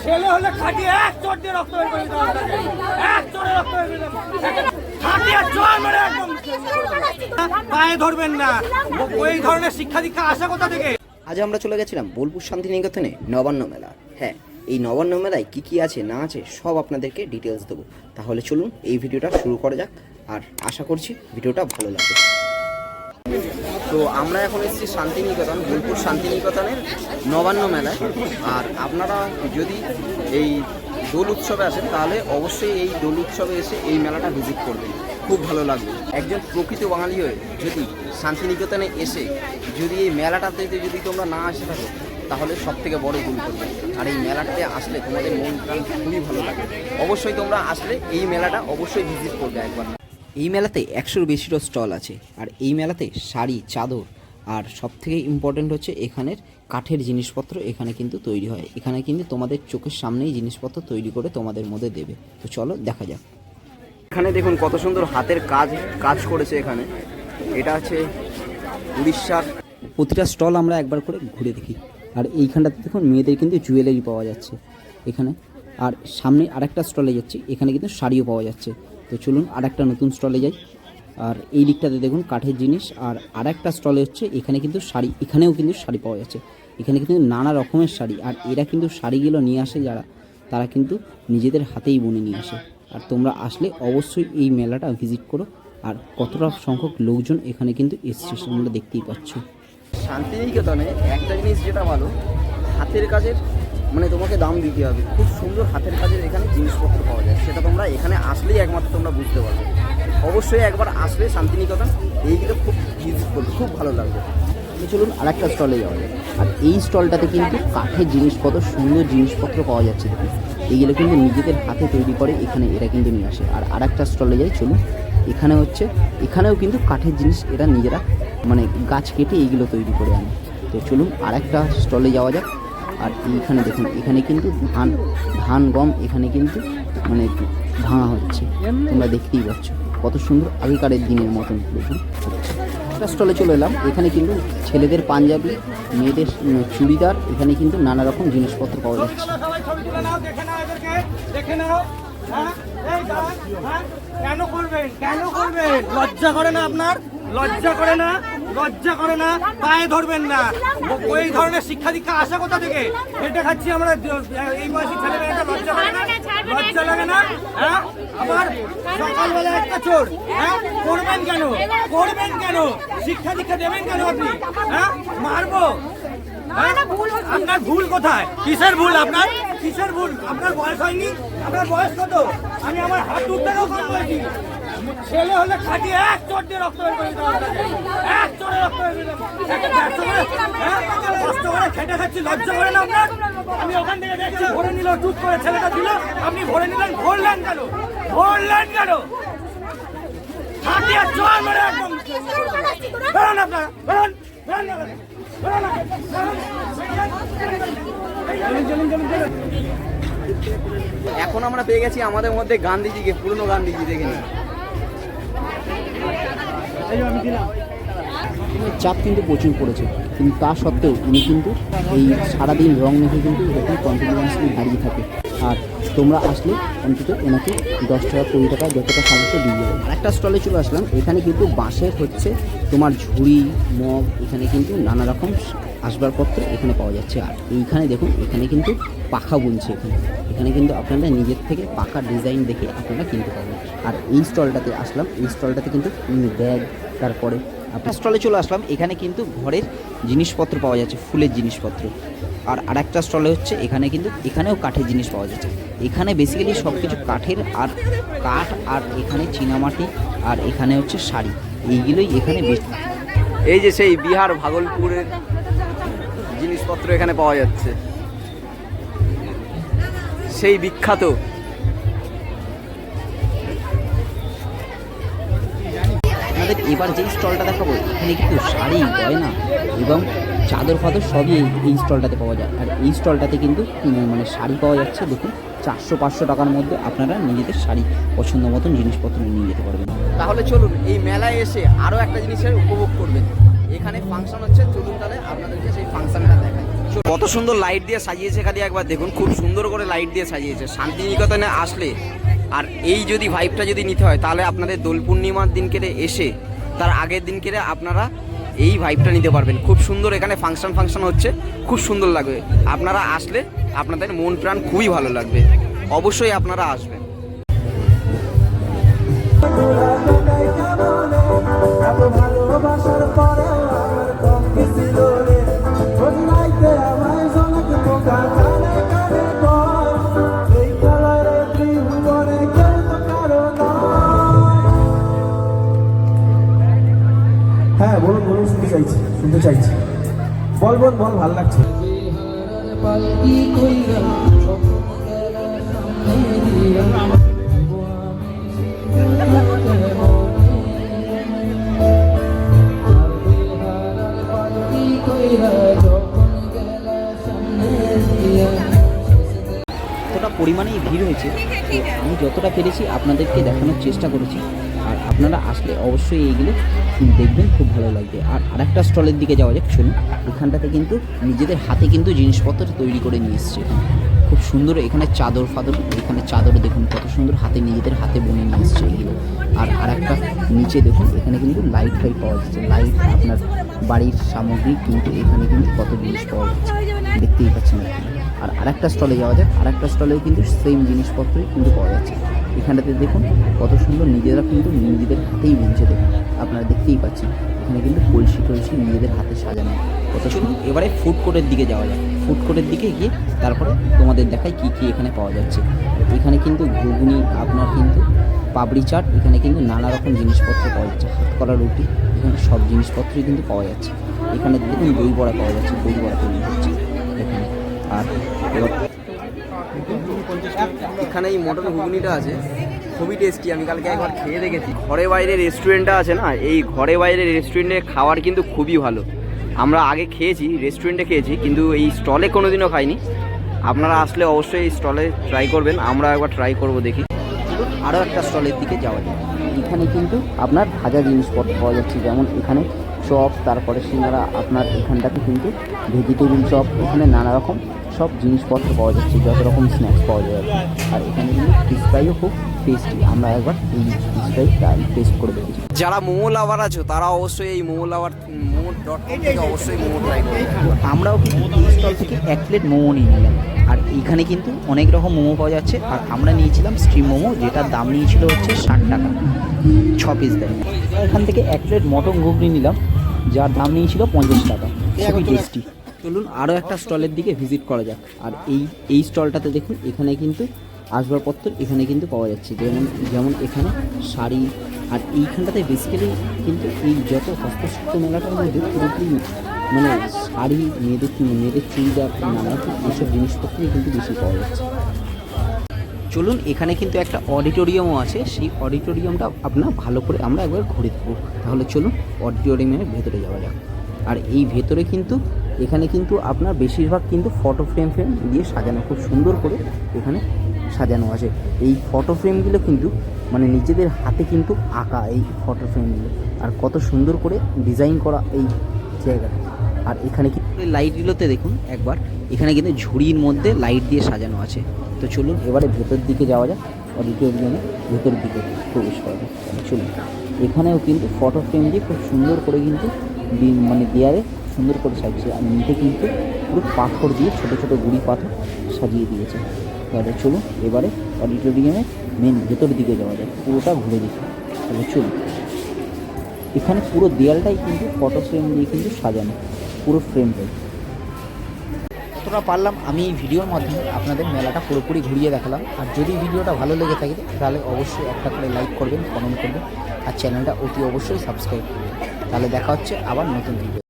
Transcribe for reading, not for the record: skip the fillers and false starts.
ছেলে হলে খাটিয়ে এক চোট দিয়ে রক্ত বের করে দিতে হবে তাকে। এক চোটে রক্ত বের করে দিতে হবে। খাটিয়ে জোর মেরে একদম পায়ে ধরবেন না। ওই ধরনের শিক্ষা দীক্ষা আসা কোথা থেকে? আজ আমরা চলে গেছিলাম বোলপুর শান্তিনিকেতনে নবান্ন মেলা। হ্যাঁ, এই নবান্ন মেলায় কী কী আছে না আছে সব আপনাদেরকে ডিটেলস দেবো। তাহলে চলুন এই ভিডিওটা শুরু করা যাক, আর আশা করছি ভিডিওটা ভালো লাগবে। তো আমরা এখন এসেছি শান্তিনিকেতন, বোলপুর শান্তিনিকেতনের নবান্ন মেলায়। আর আপনারা যদি এই দোল উৎসবে আসেন তাহলে অবশ্যই এই দোল উৎসবে এসে এই মেলাটা ভিজিট করবেন, খুব ভালো লাগবে। একজন প্রকৃত বাঙালি হয়ে যদি শান্তিনিকেতনে এসে যদি এই মেলাটাতে যদি তোমরা না আসে থাকো তাহলে সব থেকে বড় ভুল করবে। আর এই মেলাটাতে আসলে তোমাদের মন প্রাণ খুবই ভালো লাগে। অবশ্যই তোমরা আসলে এই মেলাটা অবশ্যই ভিজিট করবে একবার। এই মেলাতে 100-র বেশিরও স্টল আছে। আর এই মেলাতে শাড়ি, চাদর আর সবথেকে ইম্পর্টেন্ট হচ্ছে এখানের কাঠের জিনিসপত্র এখানে কিন্তু তৈরি হয়। এখানে কিন্তু তোমাদের চোখের সামনেই জিনিসপত্র তৈরি করে তোমাদের মধ্যে দেবে। তো চলো দেখা যাক। এখানে দেখুন কত সুন্দর হাতের কাজ করেছে এখানে। এটা আছে উড়িষ্যার। প্রতিটা স্টল আমরা একবার করে ঘুরে দেখি। আর এইখানটাতে দেখুন মেয়েদের কিন্তু জুয়েলারি পাওয়া যাচ্ছে এখানে। আর সামনে আরেকটা স্টলে যাচ্ছি, এখানে কিন্তু শাড়িও পাওয়া যাচ্ছে। তো চলুন আরেকটা নতুন স্টলে যাই। আর এই দিকটাতে দেখুন কাঠের জিনিস। আর আরেকটা স্টলে হচ্ছে এখানে কিন্তু শাড়ি, এখানেও কিন্তু শাড়ি পাওয়া যাচ্ছে। এখানে কিন্তু নানা রকমের শাড়ি। আর এরা কিন্তু শাড়িগুলো নিয়ে আসে যারা, তারা কিন্তু নিজেদের হাতেই বুনে নিয়ে আসে। আর তোমরা আসলে অবশ্যই এই মেলাটা ভিজিট করো। আর কতটা সংখ্যক লোকজন এখানে কিন্তু এসছে তোমরা দেখতেই পাচ্ছ। শান্তিনিকেতনে একটা জিনিস যেটা ভালো, হাতের কাজের মানে তোমাকে দাম দিতে হবে। খুব সুন্দর হাতের কাজের এখানে জিনিসপত্র পাওয়া যায়, সেটা তোমরা এখানে আসলেই একমাত্র তোমরা বুঝতে পারবে। অবশ্যই একবার আসলে শান্তিনিকেতন এইগুলো খুব ভিজিট করবে, খুব ভালো লাগবে। চলুন আরেকটা স্টলে যাওয়া যায়। আর এই স্টলটাতে কিন্তু কাঠের জিনিসপত্র, সুন্দর জিনিসপত্র পাওয়া যাচ্ছে। দেখুন এইগুলো কিন্তু নিজেদের হাতে তৈরি করে এখানে এরা কিন্তু নিয়ে আসে। আর আরেকটা স্টলে যাই চলুন। এখানেও কিন্তু কাঠের জিনিস এরা নিজেরা মানে গাছ কেটে এইগুলো তৈরি করে আনে। তো চলুন আরেকটা স্টলে যাওয়া যাক। আর এইখানে দেখুন এখানে কিন্তু ধান গম এখানে কিন্তু মানে ভাঙা হচ্ছে, তোমরা দেখতেই পাচ্ছ কত সুন্দর আগেকারের দিনের মতন দেখুন। একটা স্টলে চলে এলাম। এখানে কিন্তু ছেলেদের পাঞ্জাবি, মেয়েদের চুড়িদার, এখানে কিন্তু নানা রকম জিনিসপত্র পাওয়া যাচ্ছে। কেন করবেন লজ্জা করে না আপনার? লজ্জা করে না? লজ্জা করে না? পায়ে ধরবেন না। ওই ধরনের শিক্ষা দীক্ষা আসা কোথা থেকে? এটা খাচ্ছি আমরা এই বয়সী ছেলেমেয়েরা, লজ্জা করে না? লজ্জা লাগে না? হ্যাঁ, আবার সকালবেলা একটা চোর। হ্যাঁ, করবেন কেন? শিক্ষা দীক্ষা দেবেন কেন আপনি? হ্যাঁ, মারবো? আপনার ভুল কোথায়? কিসের ভুল আপনার? কিসের ভুল? আপনার বয়স হয়নি? আপনার বয়স কত? আমি আমার হাত দূর থেকেও কম বয়সী। ছেলে হলে খাটিয়ে এক চোট দিয়ে রক্ত বের করে দিতে হবে তাকে। এক চোটে রক্ত বের করে দিতে হবে। কষ্ট করে খেটে খাচ্ছি, লজ্জা করে না আপনার? আমি ওখান থেকে দেখছি ভরে নিল, চুপ করে ছেলেটা দিল, আপনি ভরে নিলেন। ভরলেন কেন? খাটিয়ে জোর মেরে একদম বেরোন আপনারা, বেরোন। এখন আমরা পেয়ে গেছি আমাদের মধ্যে গান্ধীজিকে, পুরনো গান্ধীজি। দেখে নিন চাপ কিন্তু প্রচুর পড়েছে, কিন্তু তা সত্ত্বেও উনি কিন্তু এই সারাদিন রং মেখে কিন্তু এরকম কন্টিনিউয়াসলি দাঁড়িয়ে থাকে। আর তোমরা আসলে অন্তত ওনাকে 10 টাকা 20 টাকা যতটা সামর্থ্য দিয়ে যাবে। আরেকটা স্টলে চলে আসলাম। এখানে কিন্তু বাঁশের হচ্ছে তোমার ঝুড়ি, মগ, এখানে কিন্তু নানা রকম আসবাবপত্র এখানে পাওয়া যাচ্ছে। আর এইখানে দেখুন এখানে কিন্তু পাখা বুনছে। এখানে কিন্তু আপনারা নিজের থেকে পাখা ডিজাইন দেখে আপনারা কিনতে পারবেন। আর এই স্টলটাতে আসলাম, এই স্টলটাতে কিন্তু ব্যাগ, তারপরে আপনার স্টলে চলে আসলাম। এখানে কিন্তু ঘরের জিনিসপত্র পাওয়া যাচ্ছে, ফুলের জিনিসপত্র। আর আরেকটা স্টলে হচ্ছে এখানেও কাঠের জিনিস পাওয়া যাচ্ছে। এখানে বেসিক্যালি সব কিছু কাঠের, আর কাঠ, আর এখানে চীনামাটি, আর এখানে হচ্ছে শাড়ি, এইগুলোই এখানে বেশি। এই যে সেই বিহার ভাগলপুরের জিনিসপত্র এখানে পাওয়া যাচ্ছে, সেই বিখ্যাত। আপনাদের এবার যেই স্টলটা দেখাবো এখানে কিন্তু শাড়ি, গয়না এবং চাদর ফাদর সবই এই স্টলটাতে পাওয়া যায়। আর এই স্টলটাতে কিন্তু মানে শাড়ি পাওয়া যাচ্ছে। দেখুন 400-500 টাকার মধ্যে আপনারা নিজেদের শাড়ি পছন্দ মতন জিনিসপত্র নিয়ে যেতে পারবেন। তাহলে চলুন এই মেলায় এসে আরও একটা জিনিসের উপভোগ করবেন। এখানে ফাংশন হচ্ছে, চলুন তাহলে আপনাদেরকে সেই ফাংশনটা দেখাই। কত সুন্দর লাইট দিয়ে সাজিয়েছে, খালি একবার দেখুন, খুব সুন্দর করে লাইট দিয়ে সাজিয়েছে। শান্তিনিকেতনে আসলে আর এই যদি ভাইবটা যদি নিতে হয়, তাহলে আপনাদের দোল পূর্ণিমার দিনকে এসে তার আগের দিনকে আপনারা এই ভাইবটা নিতে পারবেন। খুব সুন্দর এখানে ফাংশন হচ্ছে, খুব সুন্দর লাগবে। আপনারা আসলে আপনাদের মন প্রাণ খুবই ভালো লাগবে, অবশ্যই আপনারা আসবেন। হ্যাঁ বলুন বলুন, শুনতে চাইছি বল বল বল, ভালো লাগছে। এতটা পরিমাণেই ভিড় হয়েছে, তো আমি যতটা পেরেছি আপনাদেরকে দেখানোর চেষ্টা করেছি। আর আপনারা আসলে অবশ্যই এইগুলো দেখবেন, খুব ভালো লাগবে। আর আরেকটা স্টলের দিকে যাওয়া যাক, চলুন। এখানটাতে কিন্তু নিজেদের হাতে কিন্তু জিনিসপত্র তৈরি করে নিয়ে এসছে, খুব সুন্দর। এখানে চাদর ফাদর, এখানে চাদর দেখুন কত সুন্দর হাতে, নিজেদের হাতে বুনে নিয়ে এসছে এগুলো। আর আরেকটা নিচে দেখুন, এখানে কিন্তু লাইট ফাইট পাওয়া যাচ্ছে, লাইট, আপনার বাড়ির সামগ্রী কিন্তু এখানে কিন্তু কত জিনিস পাওয়া যাচ্ছে, দেখতেই পাচ্ছেন এখানে। আর আরেকটা স্টলে যাওয়া যাক, আরেকটা স্টলেও কিন্তু সেম জিনিসপত্রই কিন্তু পাওয়া যাচ্ছে। এখানটাতে দেখুন কত সুন্দর, নিজেরা কিন্তু নিজেদের হাতেই বুনছে, দেখুন আপনারা দেখতেই পাচ্ছেন। এখানে কিন্তু কলসি টলসি নিজেদের হাতে সাজানো কত সুন্দর। এবারে ফুড কোর্টের দিকে যাওয়া যাক, ফুড কোর্টের দিকে গিয়ে তারপরে তোমাদের দেখাই কী কী এখানে পাওয়া যাচ্ছে। এখানে কিন্তু ঘুগনি, আপনার কিন্তু পাপড়ি চাট, এখানে কিন্তু নানা রকম জিনিসপত্র পাওয়া যাচ্ছে, হাত করা রুটি, এখানে সব জিনিসপত্রই কিন্তু পাওয়া যাচ্ছে। এখানে দেখুন দই বড়া পাওয়া যাচ্ছে, দই বড়া তৈরি হচ্ছে এখানে। আর এবার এখানে এই মটন ঘুগনিটা আছে, খুবই টেস্টি। আমি কালকে একবার খেয়ে দেখেছি। ঘরে বাইরে রেস্টুরেন্টটা আছে না, এই ঘরে বাইরে রেস্টুরেন্টে খাওয়ার কিন্তু খুবই ভালো। আমরা আগে খেয়েছি, রেস্টুরেন্টে খেয়েছি, কিন্তু এই স্টলে কোনোদিনও খাইনি। আপনারা আসলে অবশ্যই এই স্টলে ট্রাই করবেন, আমরা একবার ট্রাই করব, দেখি। আরও একটা স্টলের দিকে যাওয়া যায়। এখানে কিন্তু আপনার ভাজা জিনিসপত্র পাওয়া যাচ্ছে, যেমন এখানে চপ, তারপরে সিঙ্গারা, আপনার এখানটাতে কিন্তু ভেজিটেবিল চপ, এখানে নানা রকম সব জিনিসপত্র পাওয়া যাচ্ছে, যত রকম স্ন্যাক্স পাওয়া যায়। আর এখানে কিন্তু ফিশ ফ্রাইও খুব টেস্টি, আমরা একবার এই ফিশ ফ্রাই টেস্ট করে দেখেছি। যারা মোমো লাভার আছো তারা অবশ্যই এই momo.com থেকে অবশ্যই মোমো ট্রাই করবে। আমরাও কিন্তু এই স্টল থেকে 1 প্লেট মোমো নিয়ে নিলাম। আর এইখানে কিন্তু অনেক রকম মোমো পাওয়া যাচ্ছে। আর আমরা নিয়েছিলাম স্টিম মোমো, যেটার দাম নিয়েছিল হচ্ছে 60 টাকা, 6 পিস দেয়। এখান থেকে 1 প্লেট মটন ঘুগনি নিলাম, যার দাম নিয়েছিল 50 টাকা, খুবই টেস্টি। চলুন আরও একটা স্টলের দিকে ভিজিট করা যাক। আর এই স্টলটাতে দেখুন, এখানে কিন্তু আসবাবপত্র এখানে কিন্তু পাওয়া যাচ্ছে, যেমন এখানে শাড়ি। আর এইখানটাতে বেসিক্যালি কিন্তু এই যত হস্তশিল্প মেলাটার মধ্যে পুরোপুরি মানে শাড়ি, মেয়েদের চুড়িদার, নানা রকম এইসব জিনিসপত্রই কিন্তু বেশি পাওয়া যাচ্ছে। চলুন, এখানে কিন্তু একটা অডিটোরিয়ামও আছে, সেই অডিটোরিয়ামটা আপনার ভালো করে আমরা একবার ঘুরে দেবো। তাহলে চলুন অডিটোরিয়ামের ভেতরে যাওয়া যাক। আর এই ভেতরে কিন্তু এখানে কিন্তু আপনার বেশিরভাগ কিন্তু ফটো ফ্রেম দিয়ে সাজানো, খুব সুন্দর করে এখানে সাজানো আছে। এই ফটো ফ্রেমগুলো কিন্তু মানে নিজেদের হাতে কিন্তু আঁকা এই ফটো ফ্রেমগুলো, আর কত সুন্দর করে ডিজাইন করা এই জায়গাটা। আর এখানে কিন্তু লাইটগুলোতে দেখুন একবার, এখানে কিন্তু ঝুড়ির মধ্যে লাইট দিয়ে সাজানো আছে। তো চলুন এবারে ভেতর দিকে যাওয়া যাক, অডিটোরিয়ামের ভেতর দিকে প্রবেশ করা যাক। চলুন, এখানেও কিন্তু ফটো ফ্রেম দিয়ে খুব সুন্দর করে কিন্তু মানে দেয়ালে সুন্দর করে সাজিয়েছে। আর নিচে কিন্তু পুরো পাথর দিয়ে ছোটো ছোটো গুঁড়ি পাথর সাজিয়ে দিয়েছে। তাহলে চলুন এবারে অডিটোরিয়ামের মেন ভেতর দিকে যাওয়া যায়, পুরোটা ঘুরে দেখি। তাহলে চলুন, এখানে পুরো দেয়ালটাই কিন্তু ফটো ফ্রেম দিয়ে কিন্তু সাজানো, পুরো ফ্রেমটাই। যতটা পারলাম আমি এই ভিডিওর মাধ্যমে আপনাদের মেলাটা পুরোপুরি ঘুরিয়ে দেখালাম। আর যদি ভিডিওটা ভালো লেগে থাকে তাহলে অবশ্যই একটা করে লাইক করবেন, কমেন্ট করবেন, আর চ্যানেলটা অতি অবশ্যই সাবস্ক্রাইব করবেন। তাহলে দেখা হচ্ছে আবার নতুন ভিডিও।